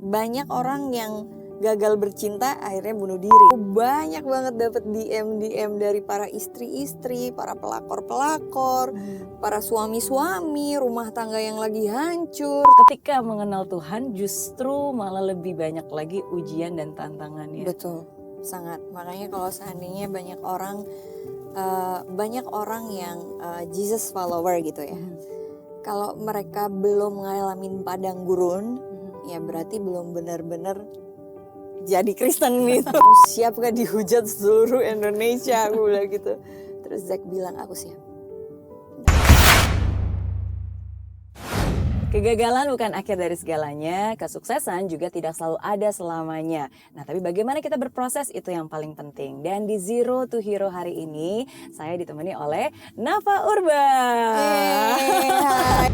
banyak orang yang gagal bercinta akhirnya bunuh diri. Banyak banget dapat DM dari para istri-istri, para pelakor-pelakor, para suami-suami, rumah tangga yang lagi hancur. Ketika mengenal Tuhan justru malah lebih banyak lagi ujian dan tantangannya. Betul, sangat. Makanya kalau seandainya banyak orang yang Jesus follower gitu ya. Kalau mereka belum ngalamin padang gurun, ya berarti belum benar-benar jadi Kristen gitu. Siap gak dihujat seluruh Indonesia, aku bilang gitu. Terus Zack bilang aku siap. Kegagalan bukan akhir dari segalanya, kesuksesan juga tidak selalu ada selamanya. Nah, tapi bagaimana kita berproses itu yang paling penting. Dan di Zero to Hero hari ini, saya ditemani oleh Nafa Urba. Hai.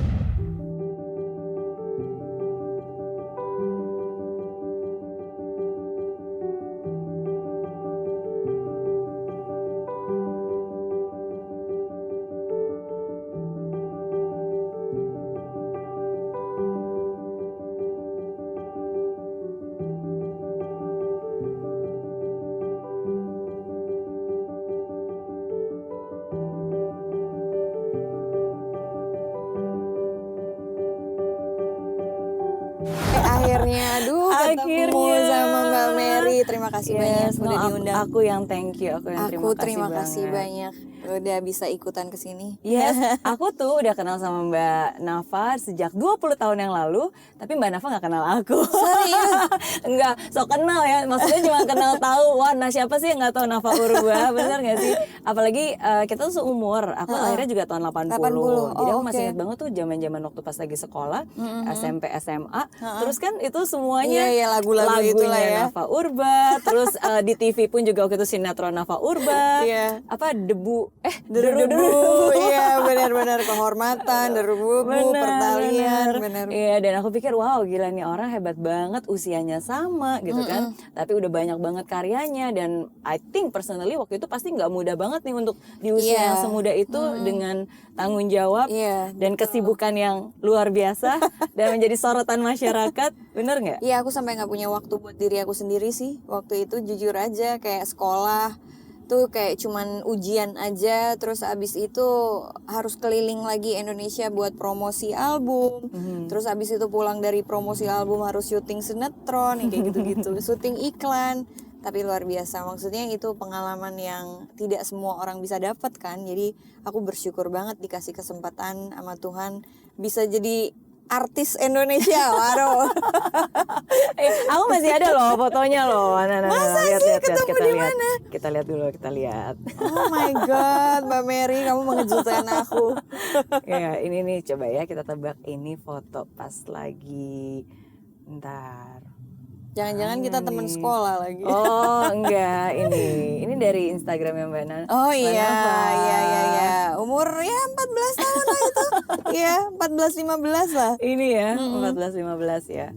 Akhirnya, ketemu sama Mbak Mary. Terima kasih banyak udah diundang. Aku yang thank you, Terima kasih banyak udah bisa ikutan ke sini. Yes, aku tuh udah kenal sama Mbak Nafa sejak 20 tahun yang lalu, tapi Mbak Nafa gak kenal aku. Serius? Enggak, sok kenal ya, maksudnya cuma kenal tahu, wah nah siapa sih yang gak tahu Nafa Urba, bener gak sih? Apalagi kita tuh seumur, aku lahirnya juga tahun 80. Jadi aku masih ingat banget tuh zaman-zaman waktu pas lagi sekolah, SMP, SMA, terus kan itu semuanya lagunya Nafa Urba, terus di TV pun juga waktu itu sinetron Nafa Urba, apa debu Iya benar-benar kehormatan, debu, pertalian, benar. Iya, dan aku pikir wow gila nih orang hebat banget, usianya sama gitu kan, tapi udah banyak banget karyanya. Dan I think personally waktu itu pasti nggak mudah banget nih untuk di usia yang semuda itu dengan tanggung jawab dan kesibukan yang luar biasa dan menjadi sorotan masyarakat, bener nggak? Iya, aku sampai nggak punya waktu buat diri aku sendiri sih waktu itu, jujur aja. Kayak sekolah tuh kayak cuman ujian aja, terus abis itu harus keliling lagi Indonesia buat promosi album, terus abis itu pulang dari promosi album harus syuting sinetron, kayak gitu-gitu, syuting iklan. Tapi luar biasa, maksudnya itu pengalaman yang tidak semua orang bisa dapat kan. Jadi aku bersyukur banget dikasih kesempatan sama Tuhan bisa jadi artis Indonesia. Waduh. Aku masih ada loh fotonya loh. Masa sih? Ketemu di mana? Kita lihat dulu, kita lihat. Oh my god, Mbak Mary, kamu mengejutkan aku. Ya, ini nih coba ya kita tebak ini foto pas lagi. Ntar. Jangan-jangan kita teman sekolah lagi. Oh enggak, ini dari Instagramnya Mbak Nana. Oh iya. Umurnya 14 tahun lah itu. Iya, 14-15 lah. Ini ya, 14-15 ya.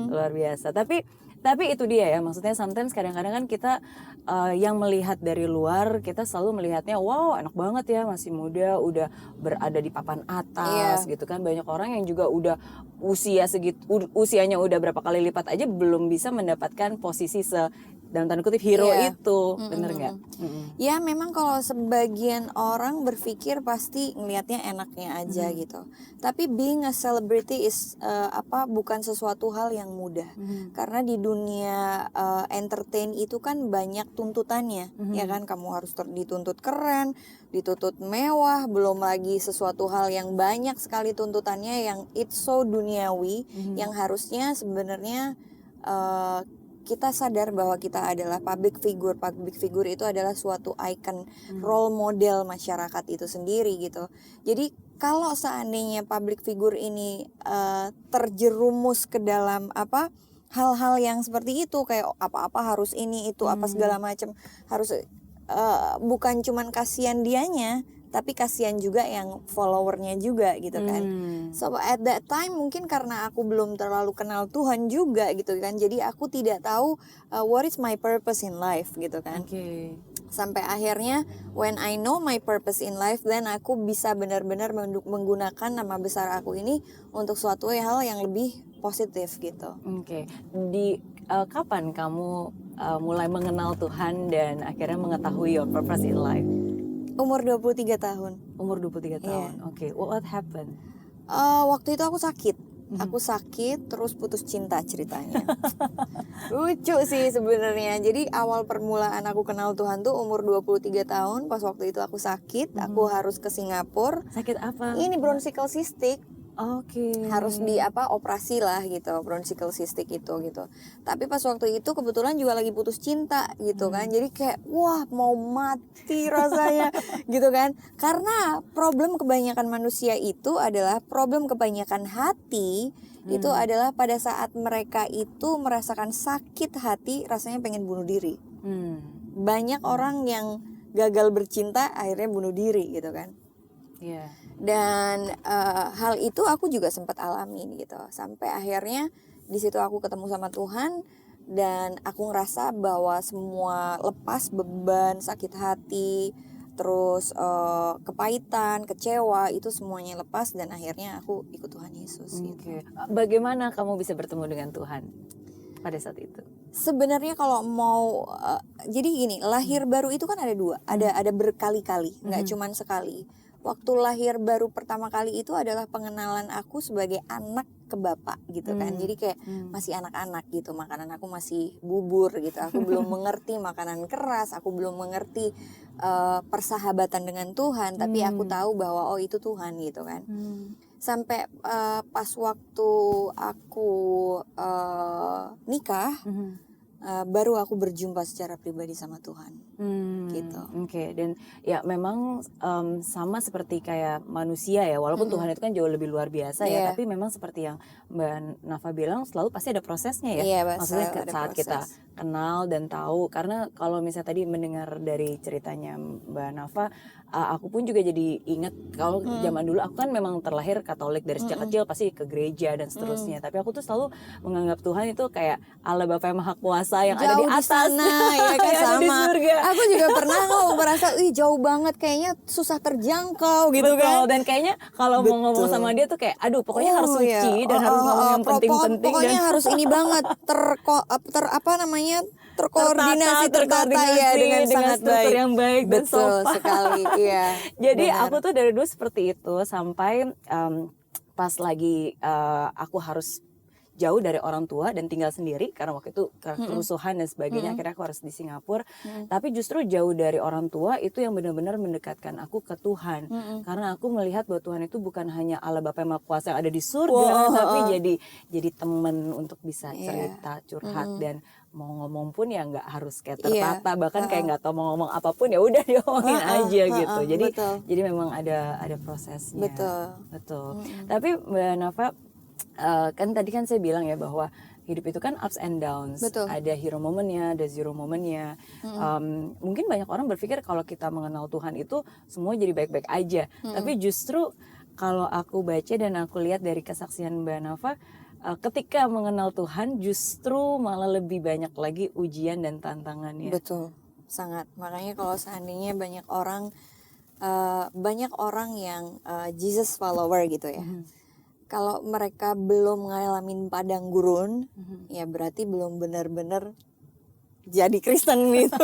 Luar biasa. Tapi itu dia ya, maksudnya sometimes kadang-kadang kan kita yang melihat dari luar, kita selalu melihatnya wow enak banget ya, masih muda, udah berada di papan atas gitu kan. Banyak orang yang juga udah usianya udah berapa kali lipat aja belum bisa mendapatkan posisi dalam tanda kutip hero itu, bener nggak? Ya memang kalau sebagian orang berpikir pasti ngelihatnya enaknya aja gitu. Tapi being a celebrity is bukan sesuatu hal yang mudah. Karena di dunia entertain itu kan banyak tuntutannya, ya kan. Kamu harus dituntut keren, dituntut mewah, belum lagi sesuatu hal yang banyak sekali tuntutannya yang it's so duniawi, yang harusnya sebenarnya kita sadar bahwa kita adalah public figure. Public figure itu adalah suatu icon, role model masyarakat itu sendiri gitu. Jadi kalau seandainya public figure ini terjerumus ke dalam hal-hal yang seperti itu, kayak apa-apa harus ini itu apa segala macam, harus bukan cuman kasihan dianya, tapi kasihan juga yang followernya juga gitu kan. So at that time mungkin karena aku belum terlalu kenal Tuhan juga gitu kan, jadi aku tidak tahu what is my purpose in life gitu kan. Sampai akhirnya when I know my purpose in life, then aku bisa benar-benar menggunakan nama besar aku ini untuk suatu hal yang lebih positif gitu. Oke. Di kapan kamu mulai mengenal Tuhan dan akhirnya mengetahui your purpose in life? Umur 23 tahun. Umur 23 Iya. tahun. Oke. What happened? Waktu itu aku sakit. Aku sakit terus putus cinta ceritanya. Lucu sih sebenarnya. Jadi awal permulaan aku kenal Tuhan tuh umur 23 tahun. Pas waktu itu aku sakit, aku harus ke Singapura. Sakit apa? Ini bronchial cystic. Oke. Harus operasi lah gitu, bronchial cystic itu gitu. Tapi pas waktu itu kebetulan juga lagi putus cinta gitu kan. Jadi kayak wah mau mati rasanya gitu kan. Karena problem kebanyakan manusia itu adalah problem kebanyakan hati itu adalah pada saat mereka itu merasakan sakit hati rasanya pengen bunuh diri. Banyak orang yang gagal bercinta akhirnya bunuh diri gitu kan. Iya. Dan hal itu aku juga sempat alamin gitu. Sampai akhirnya di situ aku ketemu sama Tuhan dan aku ngerasa bahwa semua lepas beban, sakit hati, terus kepahitan, kecewa itu semuanya lepas dan akhirnya aku ikut Tuhan Yesus gitu. Oke. Bagaimana kamu bisa bertemu dengan Tuhan pada saat itu? Sebenarnya kalau mau jadi gini, lahir baru itu kan ada dua, ada berkali-kali, nggak cuman sekali. Waktu lahir baru pertama kali itu adalah pengenalan aku sebagai anak ke bapak gitu kan. Jadi kayak masih anak-anak gitu, makanan aku masih bubur gitu. Aku belum mengerti makanan keras, aku belum mengerti persahabatan dengan Tuhan, tapi aku tahu bahwa oh itu Tuhan gitu kan. Sampai pas waktu aku nikah, baru aku berjumpa secara pribadi sama Tuhan. Gitu. Oke. Dan ya memang sama seperti kayak manusia ya, walaupun Tuhan itu kan jauh lebih luar biasa ya, tapi memang seperti yang Mbak Nafa bilang selalu pasti ada prosesnya ya. Maksudnya saat kita kenal dan tahu, karena kalau misalnya tadi mendengar dari ceritanya Mbak Nafa, aku pun juga jadi ingat kalau zaman dulu aku kan memang terlahir Katolik dari sejak kecil, pasti ke gereja dan seterusnya, tapi aku tuh selalu menganggap Tuhan itu kayak Allah Bapa yang Maha Kuasa yang jauh ada di atas sana, ya kan yang ada di sama. surga. Aku juga pernah merasa jauh banget, kayaknya susah terjangkau gitu. Betul, kan. Dan kayaknya kalau mau ngomong sama dia tuh kayak aduh pokoknya harus suci dan harus ngomong yang penting-penting pokoknya dan harus ini banget terkoordinasi, tertata ya dengan sangat struktur baik. yang baik dan Betul sopan. sekali, iya. Jadi benar. aku tuh dari dulu seperti itu sampai pas lagi aku harus jauh dari orang tua dan tinggal sendiri karena waktu itu kerusuhan dan sebagainya, akhirnya aku harus di Singapura. Tapi justru jauh dari orang tua itu yang benar-benar mendekatkan aku ke Tuhan, karena aku melihat bahwa Tuhan itu bukan hanya Allah Bapa yang Maha Kuasa yang ada di surga, tapi jadi teman untuk bisa cerita, curhat, dan mau ngomong pun ya nggak harus kayak tertata, bahkan kayak nggak tahu mau ngomong apapun ya udah diomongin aja gitu. Jadi memang ada prosesnya. Betul. Tapi Mbak Nafa, kan tadi kan saya bilang ya bahwa hidup itu kan ups and downs. Betul. Ada hero momennya, ada zero momennya. Mungkin banyak orang berpikir kalau kita mengenal Tuhan itu semua jadi baik-baik aja. Tapi justru kalau aku baca dan aku lihat dari kesaksian Mbak Nafa, ketika mengenal Tuhan justru malah lebih banyak lagi ujian dan tantangannya. Betul, sangat. Makanya kalau seandainya banyak orang yang Jesus follower gitu ya. Kalau mereka belum ngalamin padang gurun, ya berarti belum benar-benar jadi Kristen gitu.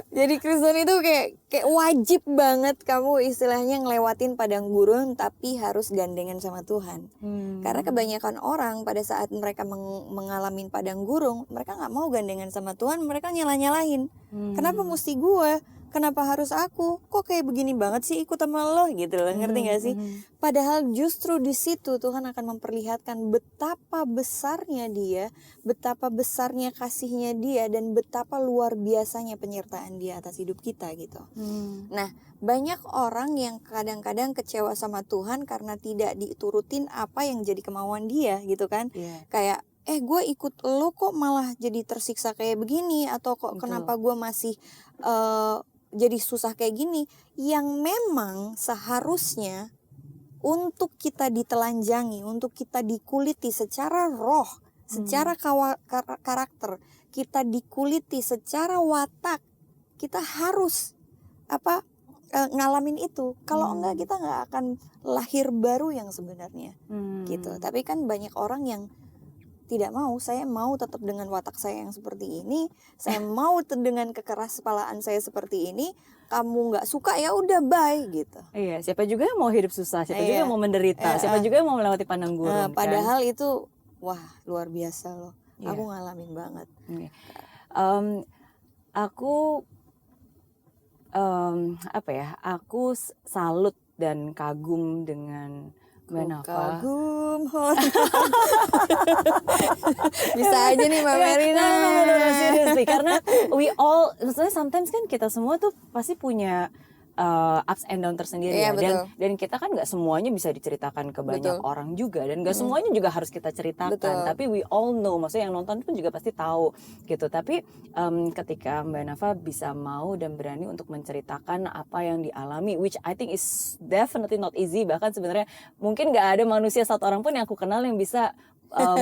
Jadi Kristen itu kayak wajib banget kamu istilahnya ngelewatin padang gurun, tapi harus gandengan sama Tuhan. Karena kebanyakan orang pada saat mereka mengalami padang gurun, mereka nggak mau gandengan sama Tuhan, mereka nyalah-nyalahin. Kenapa mesti gue? Kenapa harus aku? Kok kayak begini banget sih ikut sama lo gitu loh, ngerti gak sih? Padahal justru di situ Tuhan akan memperlihatkan betapa besarnya Dia, betapa besarnya kasihnya Dia, dan betapa luar biasanya penyertaan Dia atas hidup kita gitu. Nah, banyak orang yang kadang-kadang kecewa sama Tuhan karena tidak diturutin apa yang jadi kemauan Dia gitu kan. Kayak gue ikut lo kok malah jadi tersiksa kayak begini, atau kok kenapa gue masih jadi susah kayak gini, yang memang seharusnya untuk kita ditelanjangi, untuk kita dikuliti secara roh, secara karakter, kita dikuliti secara watak, kita harus ngalamin itu. Kalau enggak kita nggak akan lahir baru yang sebenarnya gitu. Tapi kan banyak orang yang tidak mau. Saya mau tetap dengan watak saya yang seperti ini. Saya mau dengan kekeraspalaan saya seperti ini. Kamu nggak suka ya udah bye gitu. Iya, siapa juga yang mau hidup susah, siapa juga yang mau menderita, siapa juga yang mau melewati pandang gurun. Padahal itu wah luar biasa loh. Iya. Aku ngalamin banget. Aku aku salut dan kagum dengan Mbak Nafa. Kagum. Bisa aja nih Mbak Merina. No, seriously. Karena we all, maksudnya sometimes kan kita semua tuh pasti punya ups and down tersendiri ya. Dan kita kan nggak semuanya bisa diceritakan ke banyak orang juga. Dan nggak semuanya juga harus kita ceritakan. Tapi we all know, maksudnya yang nonton pun juga pasti tahu gitu. Tapi ketika Mbak Nafa bisa mau dan berani untuk menceritakan apa yang dialami, which I think is definitely not easy. Bahkan sebenarnya mungkin nggak ada manusia satu orang pun yang aku kenal yang bisa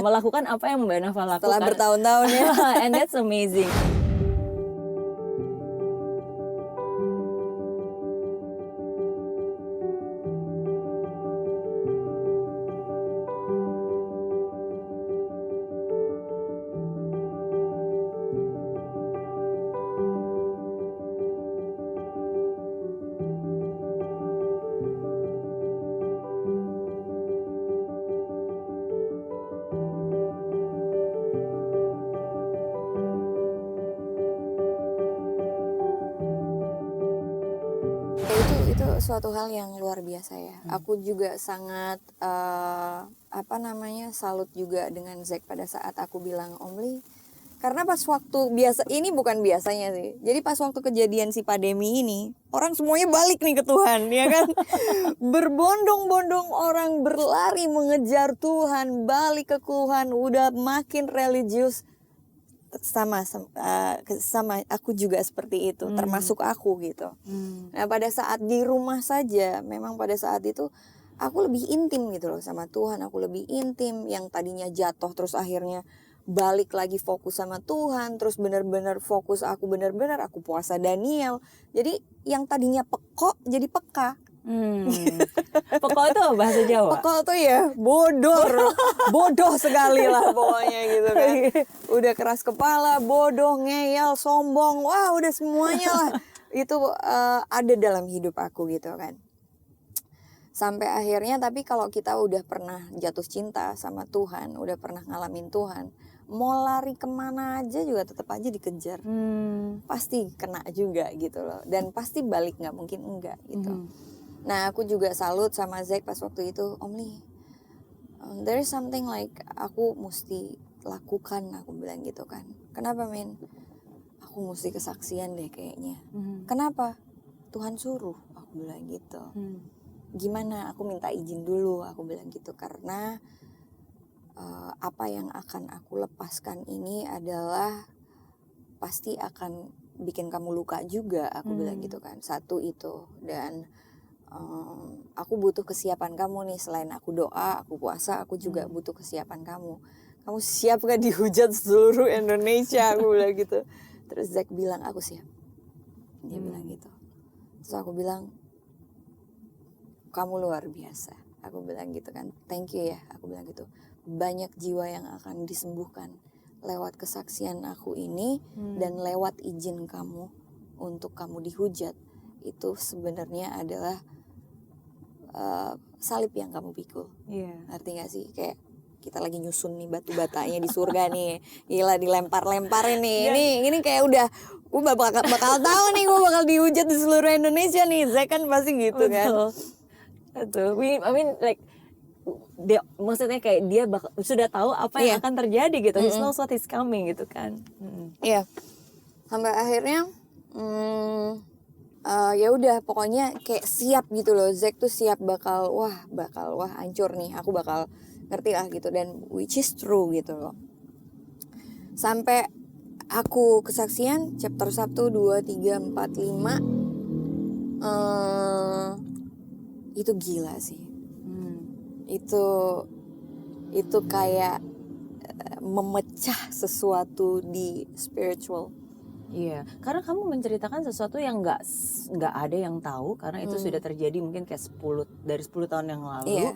melakukan apa yang Mbak Nafa lakukan. Setelah bertahun-tahun ya. And that's amazing. Itu suatu hal yang luar biasa ya. Aku juga sangat salut juga dengan Zack pada saat aku bilang Om Lee, karena pas waktu biasa ini bukan biasanya sih. Jadi pas waktu kejadian si pandemi ini, orang semuanya balik nih ke Tuhan, ya kan? Berbondong-bondong orang berlari mengejar Tuhan, balik ke Tuhan, udah makin religius. Sama aku juga seperti itu, termasuk aku gitu. Nah pada saat di rumah saja, memang pada saat itu aku lebih intim gitu loh sama Tuhan. Aku lebih intim, yang tadinya jatuh terus akhirnya balik lagi fokus sama Tuhan. Terus benar-benar fokus, aku benar-benar aku puasa Daniel. Jadi yang tadinya pekok jadi peka. Pekok itu bahasa Jawa? Pekok tuh ya bodoh sekali lah pokoknya gitu kan. Udah keras kepala, bodoh, ngeyel, sombong, wah udah semuanya lah. Itu ada dalam hidup aku gitu kan. Sampai akhirnya, tapi kalau kita udah pernah jatuh cinta sama Tuhan, udah pernah ngalamin Tuhan, mau lari kemana aja juga tetap aja dikejar. Pasti kena juga gitu loh. Dan pasti balik, gak mungkin enggak gitu. Nah aku juga salut sama Zack pas waktu itu, Om Lee, there is something like aku mesti lakukan, aku bilang gitu kan. Kenapa men? Aku mesti kesaksian deh kayaknya. Kenapa? Tuhan suruh, aku bilang gitu. Gimana? Aku minta izin dulu, aku bilang gitu. Karena apa yang akan aku lepaskan ini adalah pasti akan bikin kamu luka juga, aku bilang gitu kan. Satu itu. Dan aku butuh kesiapan kamu nih. Selain aku doa, aku puasa, aku juga butuh kesiapan kamu. Kamu siap gak dihujat seluruh Indonesia? Aku bilang gitu. Terus Zack bilang aku siap. Dia bilang gitu. Terus aku bilang kamu luar biasa. Aku bilang gitu kan. Thank you ya. Aku bilang gitu. Banyak jiwa yang akan disembuhkan lewat kesaksian aku ini dan lewat izin kamu untuk kamu dihujat. Itu sebenarnya adalah salib yang kamu pikul. Ngerti gak sih? Kayak kita lagi nyusun nih batu batanya di surga nih. Gila dilempar-lemparin nih. Ini kayak udah gue bakal tahu nih gue bakal dihujat di seluruh Indonesia nih. Zack kan pasti gitu kan. Betul. I mean like dia, maksudnya kayak dia sudah tahu apa yang akan terjadi gitu. He knows what is coming gitu kan. Iya. Sampai akhirnya ya udah pokoknya kayak siap gitu loh. Zack tuh siap bakal hancur nih. Aku bakal ngerti lah gitu, dan which is true gitu loh. Sampai aku kesaksian chapter 1, 2, 3, 4, 5 itu gila sih. Itu kayak memecah sesuatu di spiritual. Iya, karena kamu menceritakan sesuatu yang nggak ada yang tahu karena itu sudah terjadi mungkin kayak 10 tahun yang lalu. Iya.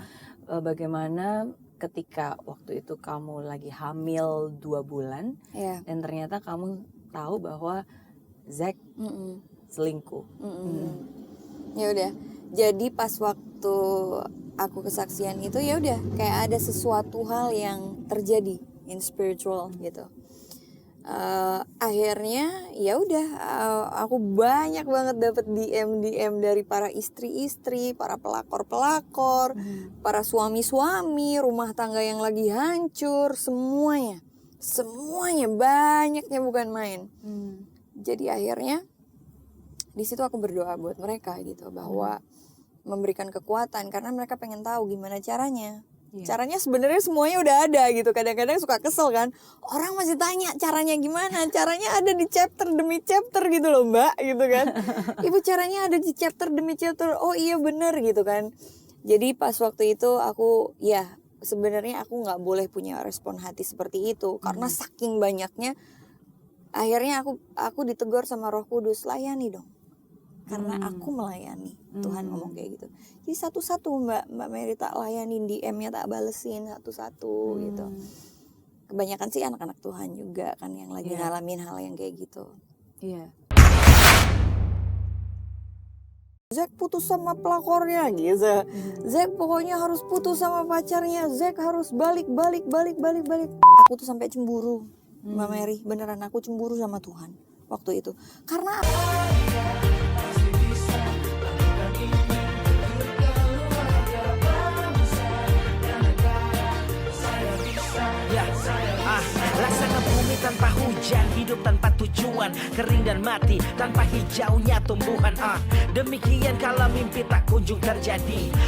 Bagaimana ketika waktu itu kamu lagi hamil 2 bulan Iya. dan ternyata kamu tahu bahwa Zack selingkuh. Ya udah. Jadi pas waktu aku kesaksian itu ya udah kayak ada sesuatu hal yang terjadi in spiritual gitu. Akhirnya ya udah aku banyak banget dapat DM dari para istri-istri, para pelakor-pelakor, para suami-suami, rumah tangga yang lagi hancur, semuanya banyaknya bukan main. Jadi akhirnya di situ aku berdoa buat mereka gitu bahwa memberikan kekuatan karena mereka pengen tahu gimana caranya. Caranya sebenarnya semuanya udah ada gitu. Kadang-kadang suka kesel kan. Orang masih tanya caranya gimana. Caranya ada di chapter demi chapter gitu loh mbak gitu kan. Ibu caranya ada di chapter demi chapter. Oh iya bener gitu kan. Jadi pas waktu itu aku ya sebenarnya aku gak boleh punya respon hati seperti itu. Karena saking banyaknya. Akhirnya aku ditegur sama Roh Kudus. Layani dong. Karena aku melayani. Tuhan ngomong kayak gitu. Jadi satu-satu Mbak Mary tak layanin, DM-nya tak balesin satu-satu gitu. Kebanyakan sih anak-anak Tuhan juga kan yang lagi ngalamin hal yang kayak gitu. Iya. Zack putus sama pelakornya gitu. Zack pokoknya harus putus sama pacarnya. Zack harus balik. Aku tuh sampai cemburu Mbak Mary. Beneran aku cemburu sama Tuhan waktu itu. Karena Laksana bumi tanpa hujan, hidup tanpa tujuan, kering dan mati tanpa hijaunya tumbuhan. Demikian kalau mimpi tak kunjung terjadi.